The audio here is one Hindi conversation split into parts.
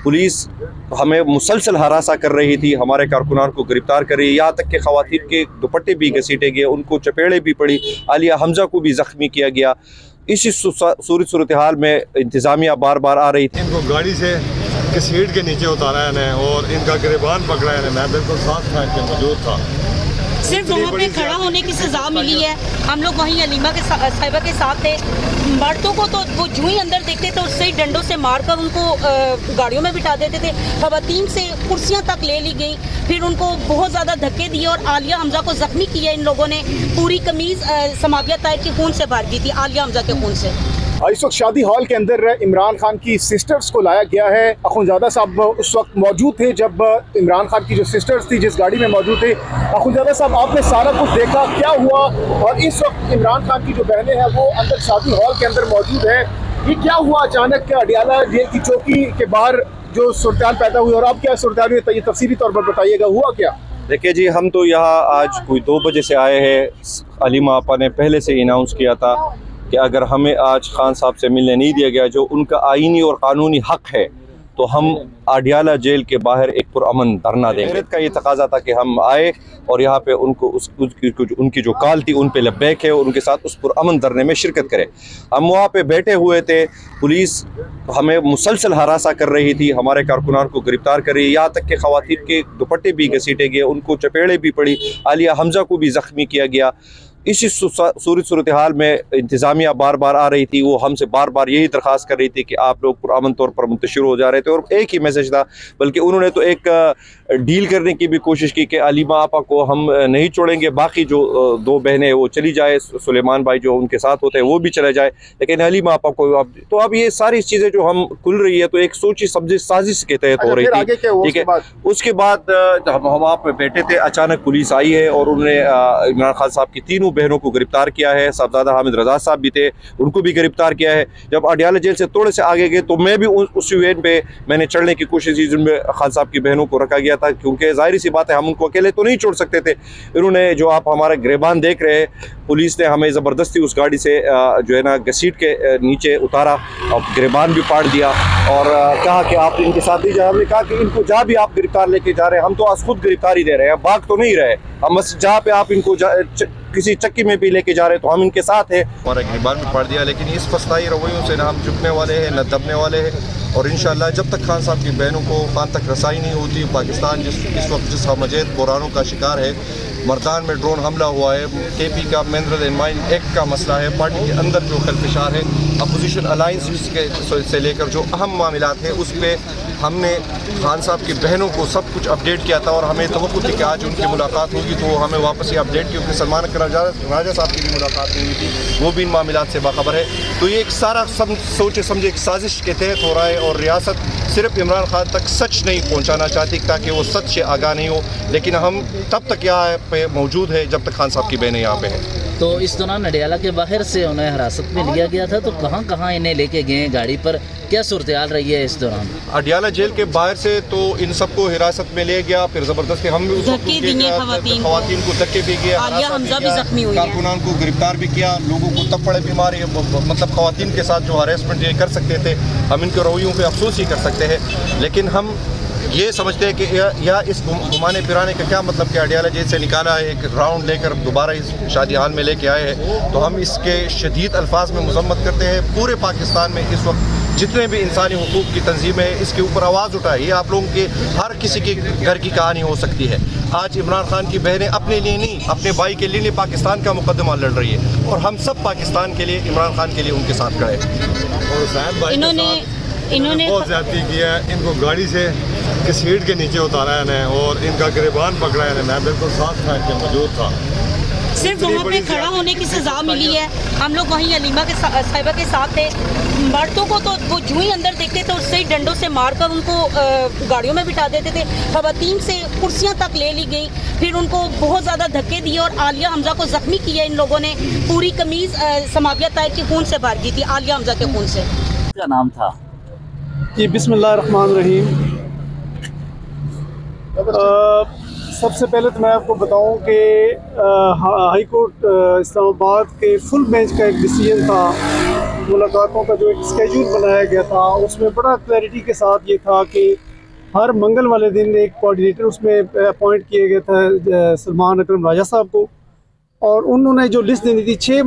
पुलिस हमें मुसलसल हरासा कर रही थी, हमारे कारकुनान को गिरफ्तार कर रही, यहाँ तक कि ख़वातीन के दुपट्टे भी घसीटे गए, उनको चपेड़े भी पड़ी, आलिया हमजा को भी ज़ख्मी किया गया। इसी सूरत हाल में इंतज़ामिया बार बार आ रही थी। इनको गाड़ी से घसीट के नीचे उतारा है और इनका गिरबान पकड़ा है। मैं बिल्कुल साथ था, इनके मौजूद था। सिर्फ वहाँ पे खड़ा होने की सज़ा मिली है। हम लोग वहीं अलीमा के साहिबा के साथ थे। मर्दों को तो वो जूँ ही अंदर देखते थे उससे ही डंडों से मारकर उनको गाड़ियों में बिठा देते थे। ख़वातीन से कुर्सियाँ तक ले ली गई, फिर उनको बहुत ज़्यादा धक्के दिए और आलिया हमजा को ज़ख्मी किया इन लोगों ने। पूरी कमीज़ समाविया ताहिर के खून से भर गई थी, आलिया हमजा के खून से। इस वक्त शादी हॉल के अंदर इमरान खान की सिस्टर्स को लाया गया है। अखुंज़ादा साहब उस वक्त मौजूद थे जब इमरान खान की जो सिस्टर्स थी जिस गाड़ी में मौजूद थे। अखुंज़ादा साहब, आपने सारा कुछ देखा, क्या हुआ? और इस वक्त इमरान खान की जो बहनें हैं वो अंदर शादी हॉल के अंदर मौजूद है। ये क्या हुआ अचानक अडियाला जेल की चौकी के बाहर जो सूरत पैदा हुई, और अब क्या सूरत हुई, तफसीली तौर पर बताइएगा, हुआ क्या? देखिए जी, हम तो यहाँ आज कोई 2 बजे से आए हैं। अलीमा आपा ने पहले से अनाउंस किया था कि अगर हमें आज खान साहब से मिलने नहीं दिया गया, जो उनका आईनी और कानूनी हक है, तो हम अडियाला जेल के बाहर एक पुरअमन धरना देंगे। का ये तकाजा था कि हम आए और यहाँ पे उनको उनकी जो कॉल थी उन पे लब्बैक है और उनके साथ उस पुरअमन धरने में शिरकत करें। हम वहाँ पे बैठे हुए थे, पुलिस हमें मुसलसल हरासा कर रही थी, हमारे कारकुनान को गिरफ्तार कर रही, यहाँ तक कि ख़वातीन के दुपट्टे भी घसीटे गए, उनको चपेड़े भी पड़ी, आलिया हमजा को भी ज़ख्मी किया गया। इसी सूरत हाल में इंतज़ामिया बार बार आ रही थी, वो हमसे बार बार यही दरख्वास्त कर रही थी कि आप लोग पुरअमन तौर पर मुंतशिर हो जा रहे थे। और एक ही मैसेज था, बल्कि उन्होंने तो एक डील करने की भी कोशिश की कि अलीमा आपा को हम नहीं छोड़ेंगे, बाकी जो 2 बहनें वो चली जाए, सुलेमान भाई जो उनके साथ होते हैं वो भी चले जाए, लेकिन अलीमा आपा को अब ये सारी चीज़ें जो हम खुल रही है तो एक सोची समझी साजिश के तहत हो रही थी। ठीक है, उसके बाद हम वहाँ पे बैठे थे, अचानक पुलिस आई है और उन्होंने इमरान खान साहब की 3 बहनों को गिरफ्तार किया है। साहबजादा हामिद रजा साहब भी थे, उनको भी गिरफ्तार किया है। जब अडियाला जेल से थोड़े से आगे गए तो मैं भी उस वेन पे मैंने चढ़ने की कोशिश की जिनमें खान साहब की बहनों को रखा गया था, क्योंकि जाहिर सी बात है हम उनको अकेले तो नहीं छोड़ सकते थे। इन्होंने जो आप हमारा गिरबान देख रहे हैं, पुलिस ने हमें ज़बरदस्ती उस गाड़ी से जो है ना घसीट के नीचे उतारा और गिरबान भी फाड़ दिया और कहा कि आप इनके साथ ही जाए। हमने कहा कि इनको जहाँ भी आप गिरफ्तार लेके जा रहे हैं, हम तो आज खुद गिरफ्तारी दे रहे हैं, भाग तो नहीं रहे हम, बस जहाँ पे आप इनको किसी चक्की में भी लेके जा रहे हैं तो हम इनके साथ हैं। हमारा गिरबान भी फाड़ दिया, लेकिन इस फस्ताई रवैयों से ना हम झुकने वाले हैं, न दबने वाले हैं। और इंशाअल्लाह जब तक खान साहब की बहनों को खान तक रसाई नहीं होती, पाकिस्तान इस वक्त जिस हमजद बुरानों का शिकार है, मर्दान में ड्रोन हमला हुआ है, KP का मिनरल एंड माइन एक्ट का मसला है, पार्टी के अंदर जो खलफिशार है, अपोजिशन अलाइंस से लेकर जो अहम मामलात हैं उस पर हमने खान साहब की बहनों को सब कुछ अपडेट किया था। और हमें तवक्कुत थी कि आज उनकी मुलाकात होगी, तो हमें वापस ये अपडेट की, क्योंकि सलमान राजा साहब की भी मुलाकात हुई थी, वो भी इन मामलात से बाखबर है। तो ये एक सारा सोचे समझे एक साजिश के तहत हो रहा है और रियासत सिर्फ इमरान खान तक सच नहीं पहुँचाना चाहती ताकि वो सच से आगाह नहीं हो, लेकिन हम तब तक यहाँ पे मौजूद है जब तक खान साहब की बहनें यहाँ पे हैं। तो इस दौरान अडियाला के बाहर से उन्हें हिरासत में लिया गया था, तो कहाँ कहाँ इन्हें लेके गए गाड़ी पर, क्या सूरत हाल रही है इस दौरान? अडियाला जेल के बाहर से तो इन सबको हिरासत में ले गया, फिर ज़बरदस्ती हम भी खवातीन को धक्के भी किया, कारकुनान को गिरफ्तार भी किया, लोगों को तपड़े भी मारे। मतलब खवातीन के साथ जो हरेसमेंट ये कर सकते थे, हम इनके रवैयों पे अफसोस ही कर सकते हैं, लेकिन हम ये समझते हैं कि या इस घुमाने फिराने का क्या मतलब कि अडियाला जेल से निकाला है, एक राउंड लेकर दोबारा इस शादी हाल में लेके आए हैं, तो हम इसके शदीद अल्फाज में मजम्मत करते हैं। पूरे पाकिस्तान में इस वक्त जितने भी इंसानी हुकूक की तंजीमें है, इसके ऊपर आवाज़ उठाए। ये आप लोगों के हर किसी के घर की कहानी हो सकती है। आज इमरान खान की बहनें अपने लिए नहीं, अपने भाई के लिए नहीं, पाकिस्तान का मुकदमा लड़ रही है और हम सब पाकिस्तान के लिए, इमरान खान के लिए उनके साथ खड़े हैं। इन्होंने बहुत ज़्यादती किया है, इनको गाड़ी से घसीट के नीचे उतारा है और इनका गिरबान पकड़ा है। मैं बिल्कुल साथ था, इनके मौजूद था। सिर्फ वहाँ पे खड़ा होने की सज़ा मिली है। हम लोग वहीं अलीमा के साहिबा के साथ थे। मर्दों को तो वो जूँ ही अंदर देखते थे उससे ही डंडों से मारकर उनको गाड़ियों में बिठा देते थे। ख़वातीन से कुर्सियाँ तक ले ली गई, फिर उनको बहुत ज़्यादा धक्के दिए और आलिया हमजा को ज़ख्मी किया इन लोगों ने। पूरी कमीज़ समाविया ताहिर के खून से भर गई थी, आलिया हमजा के खून से। क्या नाम था जी? बिस्मिल्लाहिर्रहमानिर्रहीम। सबसे पहले तो मैं आपको बताऊं कि हाई कोर्ट इस्लामाबाद के फुल बेंच का एक डिसीजन था मुलाकातों का जो एक स्केड्यूल बनाया गया था उसमें बड़ा क्लैरिटी के साथ ये था कि हर मंगल वाले दिन एक कोऑर्डिनेटर उसमें अपॉइंट किए गए थे सलमान अकरम राजा साहब को, और उन्होंने जो लिस्ट देनी थी 6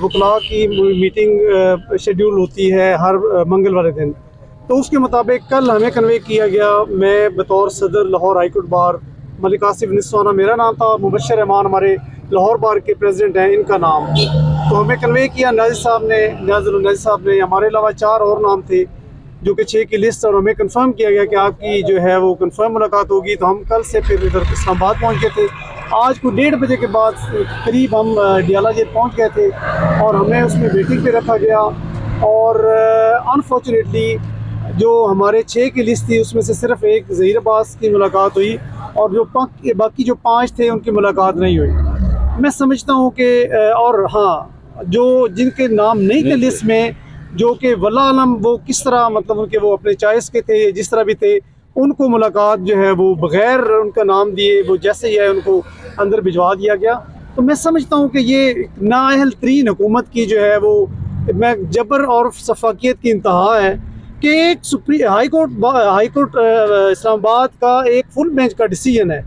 वकला की मीटिंग शेड्यूल होती है हर मंगल वाले दिन, तो उसके मुताबिक कल हमें कन्वे किया गया। मैं बतौर सदर Lahore high court bar, Malik Asif निस्वाना मेरा नाम था, मुबशर रहमान हमारे लाहौर बार के प्रेसिडेंट हैं इनका नाम, तो हमें कन्वे किया न्याज़ुल साहब ने, हमारे अलावा 4 और नाम थे जो कि 6 की लिस्ट, और हमें कंफर्म किया गया कि आपकी जो है वो कंफर्म मुलाकात होगी। तो हम कल से फिर इधर इस्लामाबाद पहुंच गए थे। आज को 1:30 बजे के बाद करीब हम डियाला जेल पहुंच गए थे और हमें उसमें वेटिंग पे रखा गया, और अनफॉर्चुनेटली जो हमारे 6 की लिस्ट थी उसमें से सिर्फ एक ज़हीर अब्बास की मुलाकात हुई, और जो बाकी जो 5 थे उनकी मुलाकात नहीं हुई। मैं समझता हूँ कि और हाँ, जो जिनके नाम नहीं थे लिस्ट में, जो कि वल्लाह आलम वो किस तरह मतलब उनके वो अपने चॉइस के थे, जिस तरह भी थे, उनको मुलाकात जो है वो बग़ैर उनका नाम दिए वो जैसे ही है उनको अंदर भिजवा दिया गया। तो मैं समझता हूँ कि ये नाअहल तरीन हुकूमत की जो है वो मैं जबर और सफाकियत की इंतहा है कि एक हाई कोर्ट इस्लामाबाद का एक फुल बेंच का डिसीजन है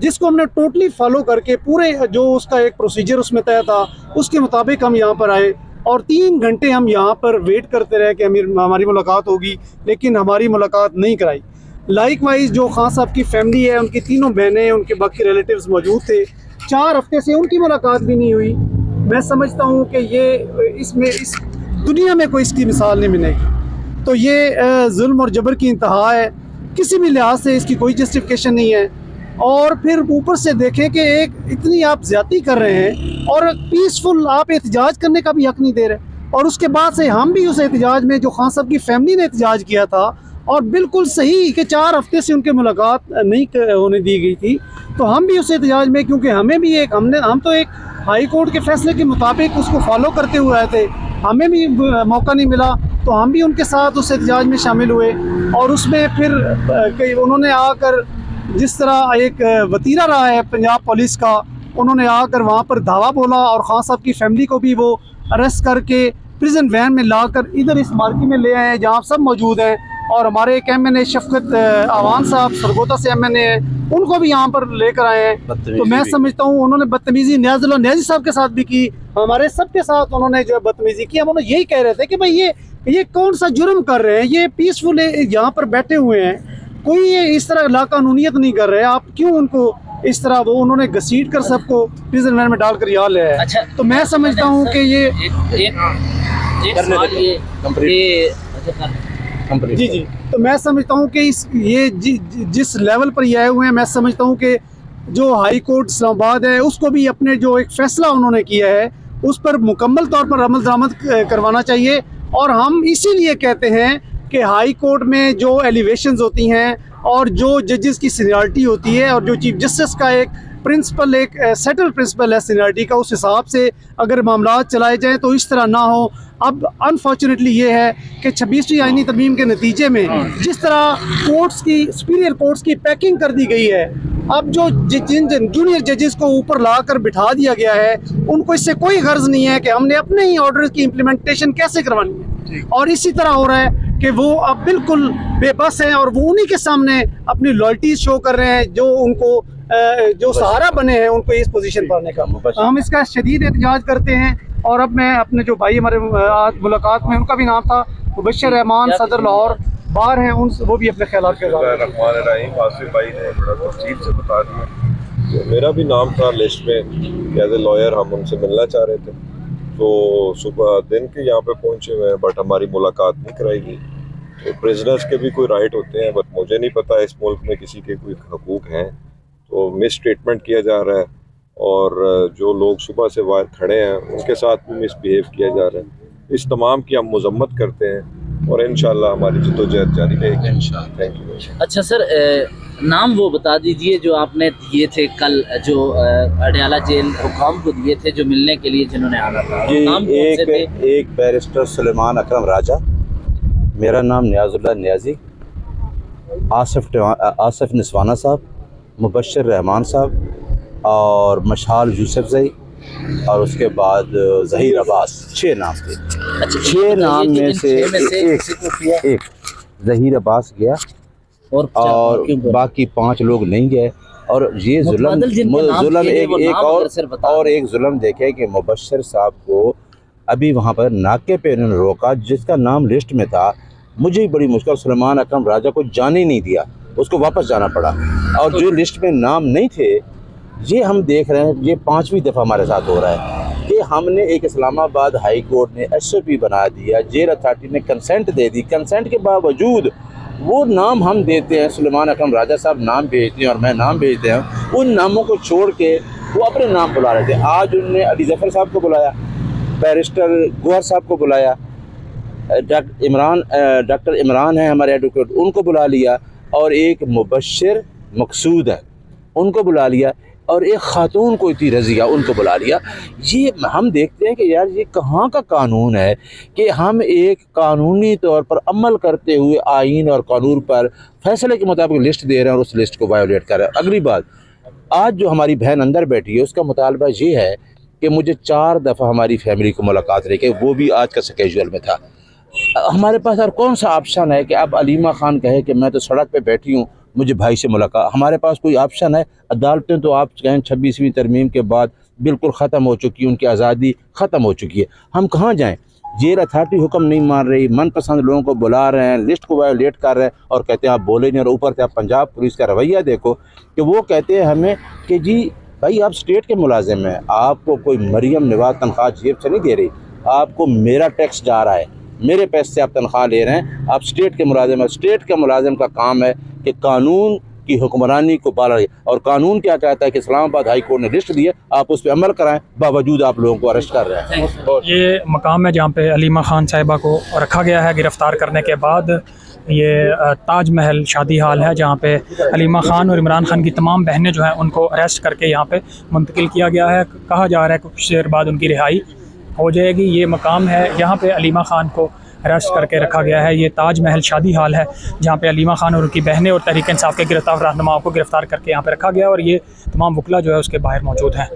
जिसको हमने टोटली फॉलो करके पूरे जो उसका एक प्रोसीजर उसमें तय था उसके मुताबिक हम यहाँ पर आए, और 3 घंटे हम यहाँ पर वेट करते रहे कि हमारी मुलाकात होगी, लेकिन हमारी मुलाकात नहीं कराई। लाइक वाइज जो खान साहब की फैमिली है, उनकी 3 बहनें, उनके बाकी रिलेटिव्स मौजूद थे, 4 हफ्ते से उनकी मुलाकात भी नहीं हुई। मैं समझता हूँ कि ये इस दुनिया में कोई इसकी मिसाल नहीं मिलेगी। तो ये जुल्म और जबर की इंतहा है, किसी भी लिहाज से इसकी कोई जस्टिफिकेशन नहीं है। और फिर ऊपर से देखें कि एक इतनी आप ज़्यादती कर रहे हैं और पीसफुल आप एहतजाज करने का भी हक़ नहीं दे रहे, और उसके बाद से हम भी उस एहतजाज में जो खान साहब की फैमिली ने एहतजाज किया था, और बिल्कुल सही कि 4 हफ्ते से उनकी मुलाकात नहीं होने दी गई थी, तो हम भी उस एहतजाज में, क्योंकि हमें भी हम तो एक हाई कोर्ट के फैसले के मुताबिक उसको फॉलो करते हुए आए थे, हमें भी मौका नहीं मिला, तो हम भी उनके साथ उस एहतजाज में शामिल हुए। और उसमें फिर उन्होंने आकर जिस तरह एक वतीरा रहा है पंजाब पुलिस का, उन्होंने आकर वहाँ पर धावा बोला और खान साहब की फैमिली को भी वो अरेस्ट करके प्रिजन वैन में लाकर इधर इस मार्केट में ले आए जहाँ सब मौजूद हैं, और हमारे एक MNA शफकत आवान साहब सरगोदा से MNA हैं, उनको भी यहाँ पर लेकर आए हैं। तो मैं समझता हूँ उन्होंने बदतमीज़ी न्याज़ी साहब के साथ भी की, हमारे सबके साथ उन्होंने जो है बदतमीज़ी की। हम उन्होंने यही कह रहे थे कि भाई ये कौन सा जुर्म कर रहे हैं, ये पीसफुल यहाँ पर बैठे हुए हैं, कोई ये इस तरह लाकानूनियत नहीं कर रहे, आप क्यों उनको इस तरह वो उन्होंने घसीट कर सबको प्रिजन वैन में डालकर यहाँ ले आए। अच्छा, तो मैं समझता हूँ कि ये जी तो मैं समझता हूँ कि जिस लेवल पर ये आए हुए हैं, मैं समझता हूँ कि जो हाई कोर्ट इस्लामाबाद है उसको भी अपने जो एक फ़ैसला उन्होंने किया है उस पर मुकम्मल तौर पर अमल दरामद करवाना चाहिए। और हम इसीलिए कहते हैं कि हाई कोर्ट में जो एलिवेशंस होती हैं और जो जजेस की सीनियरिटी होती है और जो चीफ जस्टिस का एक प्रिंसिपल, एक सेटल प्रिंसिपल है सीनियरिटी का, उस हिसाब से अगर मामला चलाए जाएं तो इस तरह ना हो। अब अनफॉर्चुनेटली ये है कि 26वीं आईनी तरमीम के नतीजे में जिस तरह कोर्ट्स की, सुपीरियर कोर्ट्स की पैकिंग कर दी गई है, अब जो जिन जूनियर जजेस को ऊपर लाकर बिठा दिया गया है उनको इससे कोई गर्ज नहीं है कि हमने अपने ही ऑर्डर की इम्प्लीमेंटेशन कैसे करवानी है, और इसी तरह हो रहा है कि वो अब बिल्कुल बेबस हैं और वो उन्हीं के सामने अपनी लॉयल्टी शो कर रहे हैं जो उनको जो सहारा बने हैं उनको इस पोजीशन पर आने का। हम इसका शदीद एहतजाज करते हैं। और अब मैं अपने जो भाई हमारे आज मुलाकात में, उनका भी नाम था मुबशर रहमान, सदर लाहौर बार हैं, उन वो भी अपने ख्याल के आसिफ भाई ने बड़ा तफसील से बता दिया। मेरा भी नाम था लिस्ट में एज ए लॉयर, हम उनसे मिलना चाह रहे थे, तो सुबह दिन के यहाँ पे पहुँचे हुए हैं, बट हमारी मुलाकात नहीं कराई गई। तो प्रिजनर्स के भी कोई राइट होते हैं, बट मुझे नहीं पता इस मुल्क में किसी के कोई हकूक़ हैं, तो मिस ट्रीटमेंट किया जा रहा है, और जो लोग सुबह से बाहर खड़े हैं उनके साथ भी मिसबिहेव किया जा रहा है। इस तमाम की हम मजम्मत करते हैं और इंशाल्लाह हमारी जद्दोजहद जारी रहेगी इंशाल्लाह। Thank you. अच्छा सर, नाम वो बता दीजिए जो आपने दिए थे कल, जो अडयाला जेल हुकाम को दिए थे जो मिलने के लिए जिन्होंने आना था, नाम कौन से थे? एक बैरिस्टर सलमान अकरम राजा, मेरा नाम नियाजुल्लाह नियाजी, आसिफ निस्वाना साहब, मुबशर रहमान साहब और मशाल यूसुफ ज़ई, और उसके बाद ज़हीर अब्बास, 6 नाम थे। अच्छा, 6 नाम इन में से 6 में से किसी को किया एक ज़हीर अब्बास गया और बाकी 5 लोग नहीं गए। और ये जुल्म एक जुल्म देखे कि मुबश्शिर साहब को अभी वहाँ पर नाके पे इन्होंने रोका, जिसका नाम लिस्ट में था। मुझे भी बड़ी मुश्किल, सुलेमान अकरम राजा को जाने ही नहीं दिया, उसको वापस जाना पड़ा। और जो लिस्ट में नाम नहीं थे, ये हम देख रहे हैं, ये 5वीं दफ़ा हमारे साथ हो रहा है कि हमने एक इस्लामाबाद हाई कोर्ट ने SOP बना दिया, जेल अथॉरिटी ने कंसेंट दे दी, कंसेंट के बावजूद वो नाम हम देते हैं, सुलेमान अकरम राजा साहब नाम भेजते हैं और मैं नाम भेजते हैं, उन नामों को छोड़ के वो अपने नाम बुला रहे थे। आज उन्होंने अली ज़फ़र साहब को बुलाया, बैरिस्टर गोहर साहब को बुलाया, डॉक्टर इमरान है हमारे एडवोकेट, उनको बुला लिया, और एक मुबश्शिर मकसूद है उनको बुला लिया, और एक ख़ातून कोई थी रज़िया, उनको बुला लिया। ये हम देखते हैं कि यार ये कहाँ का कानून है कि हम एक कानूनी तौर पर अमल करते हुए आइन और कानून पर फैसले के मुताबिक लिस्ट दे रहे हैं और उस लिस्ट को वायोलेट कर रहे हैं। अगली बात, आज जो हमारी बहन अंदर बैठी है उसका मुतालबा ये है कि मुझे 4 दफ़ा हमारी फैमिली को मुलाकात रही, वो भी आज का स्केड्यूल में था। हमारे पास और कौन सा ऑप्शन है कि अब अलीमा खान कहे कि मैं तो सड़क पे बैठी हूँ, मुझे भाई से मुलाकात? हमारे पास कोई ऑप्शन है? अदालतें तो आप कहें 26वीं तरमीम के बाद बिल्कुल ख़त्म हो चुकी है, उनकी आज़ादी ख़त्म हो चुकी है। हम कहाँ जाएँ? जेल अथॉरिटी हुक्म नहीं मान रही, मनपसंद लोगों को बुला रहे हैं, लिस्ट को वायोलेट कर रहे हैं और कहते हैं आप बोले नहीं। और ऊपर से आप पंजाब पुलिस का रवैया देखो कि वो कहते हैं हमें कि जी भाई आप स्टेट के मुलाजिम हैं, आपको कोई मरियम नवाज तनख्वाह जेब से नहीं दे रही, आपको मेरा टैक्स जा रहा है, मेरे पैसे से आप तनख्वाह ले रहे हैं, आप स्टेट के मुलाजिम हैं। स्टेट के मुलाजिम का काम है कि कानून की हुक्मरानी को पाला जाए, और कानून क्या कहता है कि इस्लामाबाद हाई कोर्ट ने लिस्ट दी है, आप उस पर अमल कराएं, बावजूद आप लोगों को अरेस्ट कर रहे हैं। ये मकाम है जहाँ पे अलीमा खान साहिबा को रखा गया है गिरफ़्तार करने के बाद। ये ताज महल शादी हाल है जहाँ पे अलीमा खान और इमरान खान की तमाम बहनें जो हैं उनको अरेस्ट करके यहाँ पे मुंतकिल किया गया है। कहा जा रहा है कुछ देर बाद उनकी रिहाई हो जाएगी। ये मकाम है यहाँ पे अलीमा खान को अरेस्ट करके रखा गया है। ये ताज महल शादी हाल है जहाँ पे अलीमा खान और उनकी बहनें और तहरीक इंसाफ के गिरफ्तार रहनुमाओं को गिरफ़्तार करके यहाँ पे रखा गया, और ये तमाम वकला जो है उसके बाहर मौजूद हैं।